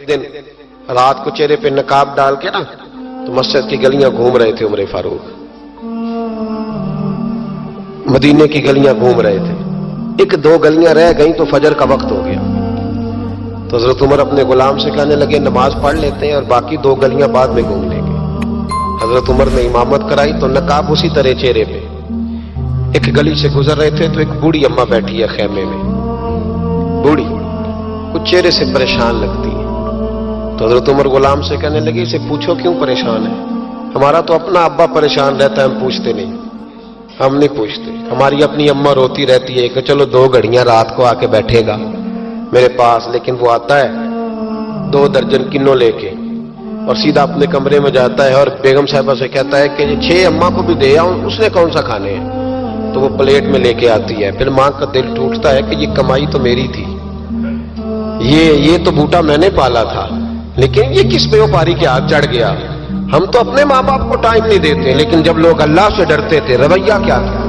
دن رات کو چہرے پہ نقاب ڈال کے نا تو مسجد کی گلیاں گھوم رہے تھے عمر فاروق، مدینے کی گلیاں گھوم رہے تھے. ایک دو گلیاں رہ گئیں تو فجر کا وقت ہو گیا. تو حضرت عمر اپنے غلام سے کہنے لگے نماز پڑھ لیتے ہیں اور باقی دو گلیاں بعد میں گھوم لیں گے. حضرت عمر نے امامت کرائی تو نقاب اسی طرح چہرے پہ. ایک گلی سے گزر رہے تھے تو ایک بوڑھی اماں بیٹھی ہے خیمے میں، بوڑھی کچھ چہرے سے پریشان لگتی ہے. تو حضرت عمر غلام سے کہنے لگے اسے پوچھو کیوں پریشان ہے؟ ہمارا تو اپنا ابا پریشان رہتا ہے، ہم پوچھتے نہیں، ہم نہیں پوچھتے. ہماری اپنی اماں روتی رہتی ہے کہ چلو 2 گھڑیاں رات کو آ کے بیٹھے گا میرے پاس، لیکن وہ آتا ہے 2 درجن کنوں لے کے اور سیدھا اپنے کمرے میں جاتا ہے اور بیگم صاحبہ سے کہتا ہے کہ 6 اماں کو بھی دے آؤں، اس نے کون سا کھانے ہیں؟ تو وہ پلیٹ میں لے کے آتی ہے. پھر ماں کا دل ٹوٹتا ہے کہ یہ کمائی تو میری تھی، یہ تو بوٹا میں نے پالا تھا، لیکن یہ کس پہ اوپاری کے ہاتھ چڑھ گیا. ہم تو اپنے ماں باپ کو ٹائم نہیں دیتے، لیکن جب لوگ اللہ سے ڈرتے تھے رویہ کیا تھا.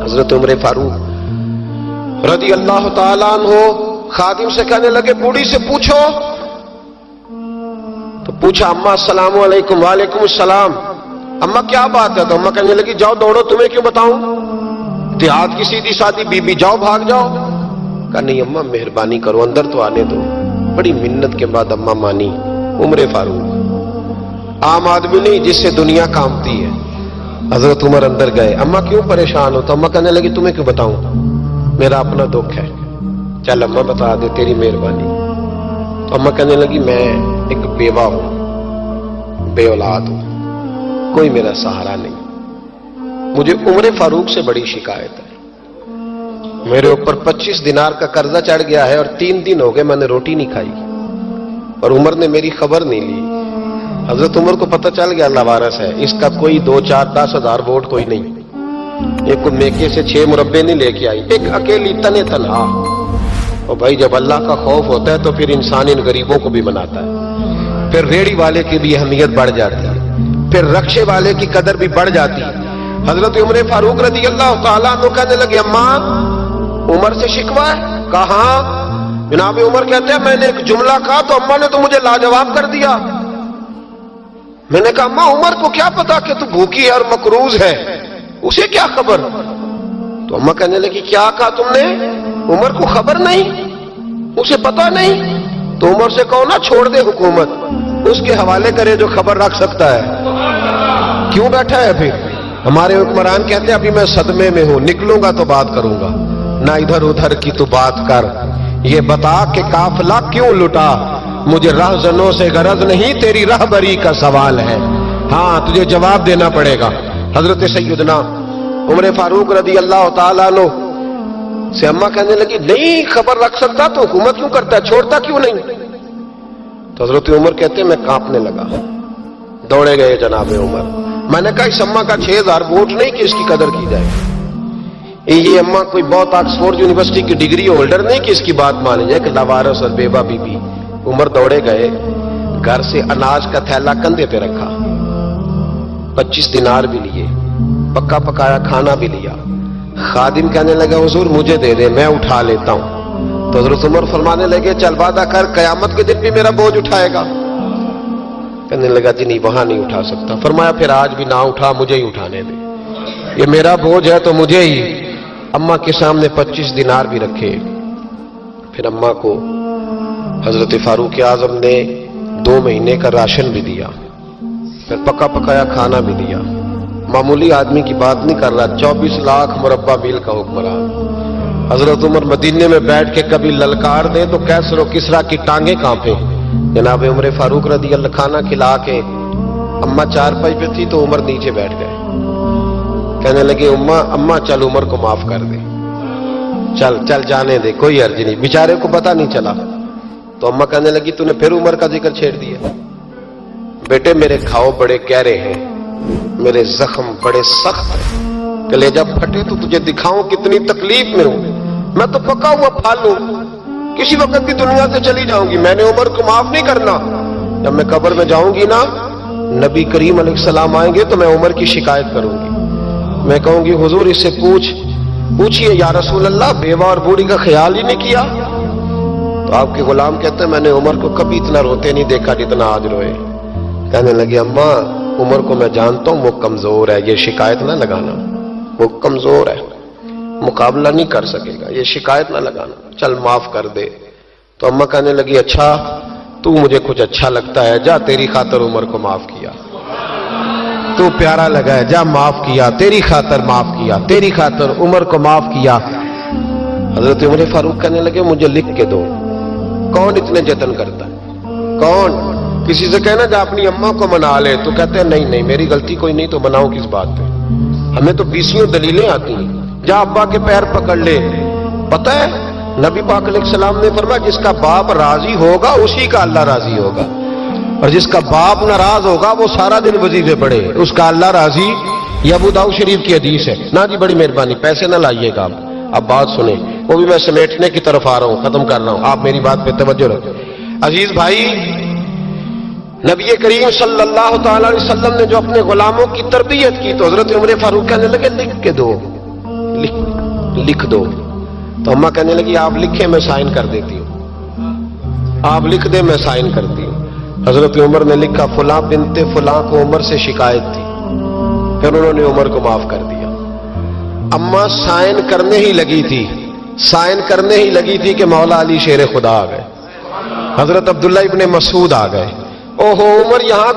حضرت عمر فاروق رضی اللہ تعالیٰ عنہ خادم سے کہنے لگے بوڑھی سے پوچھو. تو پوچھا اماں السلام علیکم. وعلیکم السلام. اماں کیا بات ہے؟ تو اماں کہنے لگی جاؤ دوڑو، تمہیں کیوں بتاؤں، دیہات کی سیدھی سادی بی بی، جاؤ بھاگ جاؤ. کہا نہیں اماں مہربانی کرو اندر تو آنے دو. بڑی منت کے بعد اماں مانی. عمر فاروق عام آدمی نہیں جس سے دنیا کامتی ہے. حضرت عمر اندر گئے. اماں کیوں پریشان ہو؟ تو اماں کہنے لگی تمہیں کیوں بتاؤں، میرا اپنا دکھ ہے. چل اماں بتا دے، تیری مہربانی. تو اماں کہنے لگی میں ایک بیوہ ہوں، بے اولاد ہوں، کوئی میرا سہارا نہیں. مجھے عمر فاروق سے بڑی شکایت ہے. میرے اوپر 25 دینار کا قرضہ چڑھ گیا ہے اور 3 دن ہو گئے میں نے روٹی نہیں کھائی، اور عمر نے میری خبر نہیں لی. حضرت عمر کو پتہ چل گیا لاوارث ہے، اس کا کوئی 2 4 10 ہزار ووٹ کوئی نہیں. ایک کو میکے سے 6 مربے نہیں لے کے آئی، ایک اکیلی تنے تنہا. اور بھائی جب اللہ کا خوف ہوتا ہے تو پھر انسان ان غریبوں کو بھی مناتا ہے. پھر ریڑھی والے کی بھی اہمیت بڑھ جاتی ہے، پھر رکشے والے کی قدر بھی بڑھ جاتی ہے. حضرت عمر فاروق رضی اللہ تعالیٰ عنہ کہنے لگے اماں عمر سے شکوہ ہے؟ کہاں؟ جناب عمر کہتے ہیں میں نے ایک جملہ کہا تو اماں نے تو مجھے لاجواب کر دیا. میں نے کہا اماں عمر کو کیا پتا کہ تو بھوکی ہے اور مقروض ہے، اسے کیا خبر؟ تو اماں کہنے لگی کیا کہا تم نے؟ عمر کو خبر نہیں، اسے پتا نہیں؟ تو عمر سے کہو نا چھوڑ دے حکومت، اس کے حوالے کرے جو خبر رکھ سکتا ہے. کیوں بیٹھا ہے پھر؟ ہمارے حکمران کہتے ہیں ابھی میں صدمے میں ہوں، نکلوں گا تو بات کروں گا. نہ ادھر ادھر کی تو بات کر، یہ بتا کہ قافلہ کیوں لٹا. مجھے رہزنوں سے غرض نہیں، تیری رہبری کا سوال ہے. ہاں تجھے جواب دینا پڑے گا. حضرت سیدنا عمر فاروق رضی اللہ تعالیٰ عنہ سے اماں کہنے لگی نہیں خبر رکھ سکتا تو حکومت کیوں کرتا ہے، چھوڑتا کیوں نہیں؟ تو حضرت عمر کہتے ہیں میں کانپنے لگا. دوڑے گئے جناب عمر. میں نے کہا اس اماں کا 6000 ووٹ نہیں کہ اس کی قدر کی جائے. یہ اماں کوئی بہت آکسفورڈ یونیورسٹی کی ڈگری ہولڈر نہیں کہ اس کی بات مانی جائے کہ لاوارث اور بیوہ بی بی. عمر دوڑے گئے، گھر سے اناج کا تھیلا کندھے پہ رکھا، 25 دینار بھی لیے، پکا پکایا کھانا بھی لیا. خادم کہنے لگا حضور مجھے دے دے میں اٹھا لیتا ہوں. تو حضرت عمر فرمانے لگے چل وعدہ کر قیامت کے دن بھی میرا بوجھ اٹھائے گا. کہنے لگا جی نہیں وہاں نہیں اٹھا سکتا. فرمایا پھر آج بھی نہ اٹھا، مجھے ہی اٹھانے دے، یہ میرا بوجھ ہے تو مجھے ہی. اماں کے سامنے 25 دینار بھی رکھے. پھر اماں کو حضرت فاروق اعظم نے 2 مہینے کا راشن بھی دیا، پھر پکا پکایا کھانا بھی دیا. معمولی آدمی کی بات نہیں کر رہا، 24 لاکھ مربع میل کا حکمران. حضرت عمر مدینے میں بیٹھ کے کبھی للکار دے تو کیسر و کسرا کی ٹانگیں کانپے. جناب عمر فاروق رضی اللہ کھانا کھلا کے اماں چارپائی پہ تھی تو عمر نیچے بیٹھ گئے. کہنے لگے اماں چل عمر کو معاف کر دے، چل جانے دے، کوئی عرض نہیں، بیچارے کو پتہ نہیں چلا. تو اماں کہنے لگی تو نے پھر عمر کا ذکر چھیڑ دیا. بیٹے میرے گھاؤ بڑے گہرے ہیں، میرے زخم بڑے سخت ہیں، کلیجہ پھٹے تو تجھے دکھاؤں کتنی تکلیف میں ہوں. میں تو پکا ہوا پھل ہوں، کسی وقت بھی دنیا سے چلی جاؤں گی. میں نے عمر کو معاف نہیں کرنا. جب میں قبر میں جاؤں گی نا، نبی کریم علیہ السلام آئیں گے تو میں عمر کی شکایت کروں گی. میں کہوں گی حضور اس سے پوچھئے یا رسول اللہ بیوہ اور بوڑھی کا خیال ہی نہیں کیا. تو آپ کے غلام کہتے ہیں میں نے عمر کو کبھی اتنا روتے نہیں دیکھا جتنا آج روئے. کہنے لگے اماں عمر کو میں جانتا ہوں وہ کمزور ہے, یہ شکایت نہ لگانا, وہ کمزور ہے, مقابلہ نہیں کر سکے گا, یہ شکایت نہ لگانا, چل معاف کر دے. تو اماں کہنے لگی اچھا تو مجھے کچھ اچھا لگتا ہے, جا تیری خاطر عمر کو معاف کیا, تو پیارا لگا ہے, جا معاف کیا, تیری خاطر معاف کیا, تیری خاطر عمر کو معاف کیا. حضرت عمر فاروق کہنے لگے مجھے لکھ کے دو. کون اتنے جتن کرتا ہے, کون؟ کسی سے کہنا جا اپنی اماں کو منا لے, تو کہتے ہیں نہیں نہیں میری غلطی کوئی نہیں, تو مناؤ کس بات پہ؟ ہمیں تو 20 دلیلیں آتی ہیں. جا ابا کے پیر پکڑ لے. پتہ ہے نبی پاک علیہ السلام نے فرمایا جس کا باپ راضی ہوگا اسی کا اللہ راضی ہوگا, اور جس کا باپ ناراض ہوگا وہ سارا دن وظیفے پڑھے, اس کا اللہ راضی. یہ ابو داؤد شریف کی حدیث ہے. نا جی بڑی مہربانی, پیسے نہ لائیے گا. اب بات سنیں, وہ بھی میں سمیٹنے کی طرف آ رہا ہوں, ختم کر رہا ہوں, آپ میری بات پہ توجہ رکھیں. عزیز بھائی, نبی کریم صلی اللہ تعالی علیہ وسلم نے جو اپنے غلاموں کی تربیت کی, تو حضرت عمر فاروق کہنے لگے لکھ کے دو, لکھ دو. تو اماں کہنے لگی آپ لکھیں میں سائن کر دیتی ہوں, آپ لکھ دیں میں سائن کرتی ہوں. حضرت عمر نے لکھا فلاں بنت فلاں کو عمر سے شکایت تھی, پھر انہوں نے عمر کو معاف کر دیا. اماں سائن کرنے ہی لگی تھی, سائن کرنے ہی لگی تھی کہ مولا علی شیر خدا آ گئے, حضرت عبداللہ ابن مسعود آ گئے. اوہو عمر یہاں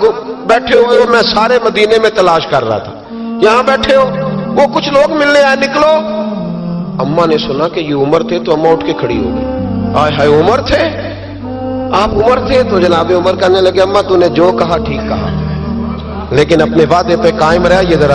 بیٹھے ہوئے ہو, میں سارے مدینے میں تلاش کر رہا تھا, یہاں بیٹھے ہو, وہ کچھ لوگ ملنے آئے, نکلو. اماں نے سنا کہ یہ عمر تھے تو اماں اٹھ کے کھڑی ہو گئی. آئے ہائے عمر تھے, آپ عمر تھے؟ تو جناب عمر کہنے لگے اماں تو نے جو کہا ٹھیک کہا, لیکن اپنے وعدے پہ قائم رہا, یہ ذرا